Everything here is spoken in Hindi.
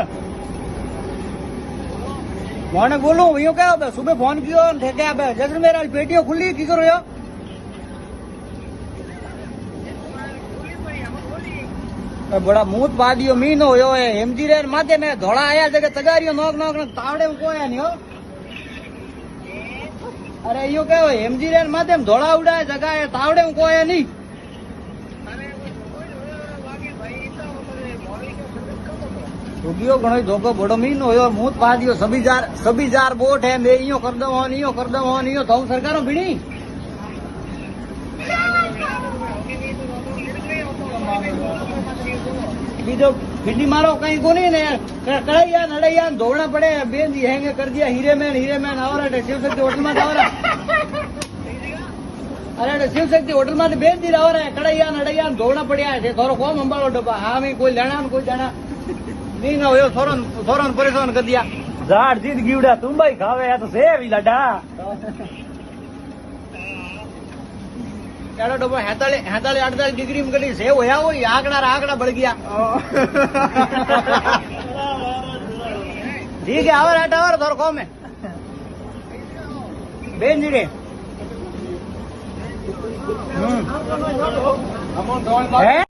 कर मोने बोलू यो क्या बे सुबह फोन कियो ठेके बे जैसे मेरा पेटियो खुली की करो यो बड़ा मूत पादियो मीनो होयो है हेमजी रे माथे में धोड़ा आया जगह तगारियो नोक नोक तावड़े में कोया नहीं हो अरे यो क्या हेमजी रे माथे में धोड़ा उड़ाए जगह है तावड़े में कोया नहीं रुकियो घणो धोखो बड़ो मीनो होयो मूत पादियो सभी जार बोट है मैं इयो कर दो इयो तो सरकारों भिड़ी बीजो फिटी मारो कहीं को नहीं ने कड़ैया नड़ैया दौड़ना पड़े बेन जी हैंगे कर दिया हीरे मैन और शिव शक्ति होटल में और अरे शिव शक्ति होटल में बेन जी और कड़ैया नड़ैया दौड़ना पड़िया है थोड़ा कौन अंबाड़ो डब्बा हाँ मैं कोई लेना कोई जाना नहीं ना हो सोरन परेशान कर दिया झाड़ जीत गिवड़ा तुम भाई खावे या तो सेव ही लड्डा चालो डब्बा 48 डिग्री में कटी सेव होया वो आंकड़ा बढ़ गया ठीक है आवर थोड़ा कौन में बेन जी रे